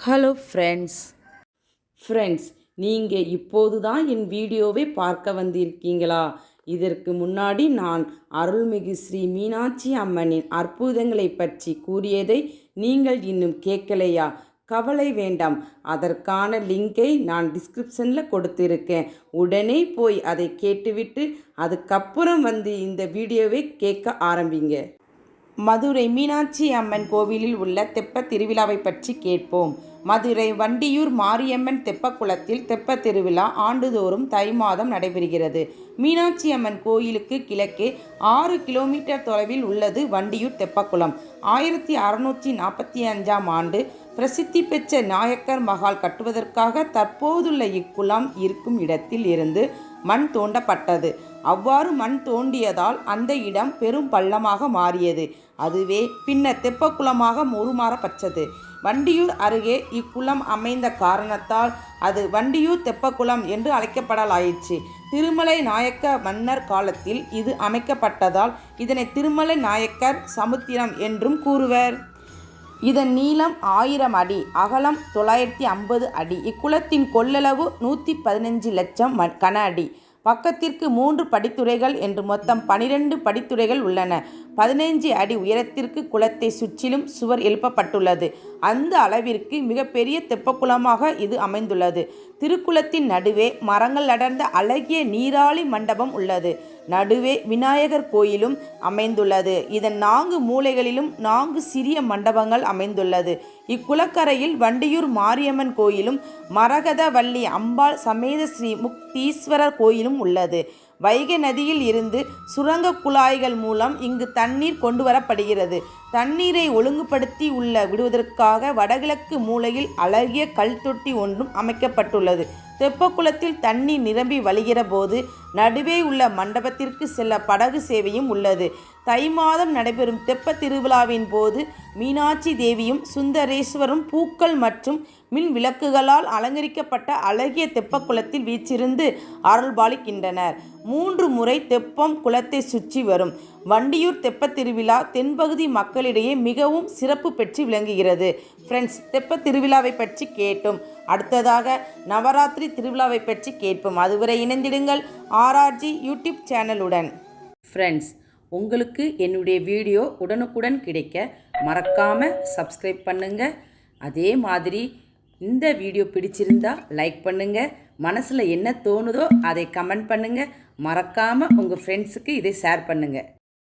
Hello friends நீங்கள் இப்போது தான் என் வீடியோவை பார்க்க வந்திருக்கீங்களா? இதற்கு முன்னாடி நான் அருள்மிகு ஸ்ரீ மீனாட்சி அம்மனின் அற்புதங்களை பற்றி கூறியதை நீங்கள் இன்னும் கேட்கலையா? கவலை வேண்டாம், அதற்கான லிங்கை நான் டிஸ்கிரிப்ஷனில் கொடுத்துருக்கேன். உடனே போய் அதை கேட்டுவிட்டு அதுக்கப்புறம் வந்து இந்த வீடியோவை கேட்க ஆரம்பிங்க. மதுரை மீனாட்சி அம்மன் கோவிலில் உள்ள தெப்பத் திருவிழாவை பற்றி கேட்போம். மதுரை வண்டியூர் மாரியம்மன் தெப்பக்குளத்தில் தெப்பத் திருவிழா ஆண்டுதோறும் தை மாதம் நடைபெறுகிறது. மீனாட்சி அம்மன் கோயிலுக்கு கிழக்கே 6 கிலோமீட்டர் தொலைவில் உள்ளது வண்டியூர் தெப்பக்குளம். 1645ஆம் ஆண்டு பிரசித்தி பெற்ற நாயக்கர் மகால் கட்டுவதற்காக தற்போதுள்ள இக்குளம் இருக்கும் இடத்தில் இருந்து மண் தோண்டப்பட்டது. அவ்வாறு மண் தோண்டியதால் அந்த இடம் பெரும் பள்ளமாக மாறியது. அதுவே பின்னர் தெப்பக்குளமாக உருமாறப்பட்டது. வண்டியூர் அருகே இக்குளம் அமைந்த காரணத்தால் அது வண்டியூர் தெப்பக்குளம் என்று அழைக்கப்படலாயிற்று. திருமலை நாயக்க மன்னர் காலத்தில் இது அமைக்கப்பட்டதால் இதனை திருமலை நாயக்கர் சமுத்திரம் என்றும் கூறுவர். இதன் நீளம் 1000 அடி, அகலம் 950 அடி. இக்குளத்தின் கொள்ளளவு 115 லட்சம் கன அடி. பக்கத்திற்கு 3 படித்துறைகள் என்று மொத்தம் 12 படித்துறைகள் உள்ளன. 15 அடி உயரத்திற்கு குளத்தை சுற்றிலும் சுவர் எழுப்பப்பட்டுள்ளது. அந்த அளவிற்கு மிகப்பெரிய தெப்பக்குளமாக இது அமைந்துள்ளது. திருக்குளத்தின் நடுவே மரங்கள் அடர்ந்த அழகிய நீராழி மண்டபம் உள்ளது. நடுவே விநாயகர் கோயிலும் அமைந்துள்ளது. இதன் 4 மூலைகளிலும் 4 சிறிய மண்டபங்கள் அமைந்துள்ளது. இக்குளக்கரையில் வண்டியூர் மாரியம்மன் கோயிலும் மரகதவள்ளி அம்பாள் சமேத ஸ்ரீ முக்தீஸ்வரர் கோயிலும் உள்ளது. வைகை நதியில் இருந்து சுரங்க குழாய்கள் மூலம் இங்கு தண்ணீர் கொண்டு வரப்படுகிறது. தண்ணீரை ஒழுங்குபடுத்தி விடுவதற்காக வடகிழக்கு மூலையில் அழகிய கல் தொட்டி ஒன்றும் அமைக்கப்பட்டுள்ளது. தெப்பக்குளத்தில் தண்ணீர் நிரம்பி வழிகிற போது நடுவே உள்ள மண்டபத்திற்கு செல்ல படகு சேவையும் உள்ளது. தை மாதம் நடைபெறும் தெப்ப திருவிழாவின் போது மீனாட்சி தேவியும் சுந்தரேஸ்வரும் பூக்கள் மற்றும் மின் விளக்குகளால் அலங்கரிக்கப்பட்ட அழகிய தெப்பக்குளத்தில் வீற்றிருந்து அருள்பாலிக்கின்றனர். 3 முறை தெப்பம் குளத்தை சுற்றி வரும். வண்டியூர் தெப்பத் திருவிழா தென்பகுதி மக்களிடையே மிகவும் சிறப்பு பெற்று விளங்குகிறது. ஃப்ரெண்ட்ஸ், தெப்பத் திருவிழாவை பற்றி கேட்டோம். அடுத்ததாக நவராத்திரி திருவிழாவை பற்றி கேட்போம். அதுவரை இணைந்திடுங்கள் RRG யூடியூப் சேனலுடன். ஃப்ரெண்ட்ஸ், உங்களுக்கு என்னுடைய வீடியோ உடனுக்குடன் கிடைக்க மறக்காமல் சப்ஸ்கிரைப் பண்ணுங்கள். அதே மாதிரி இந்த வீடியோ பிடிச்சிருந்தா லைக் பண்ணுங்கள். மனசில் என்ன தோணுதோ அதை கமெண்ட் பண்ணுங்கள். மறக்காமல் உங்கள் ஃப்ரெண்ட்ஸுக்கு இதை ஷேர் பண்ணுங்கள்.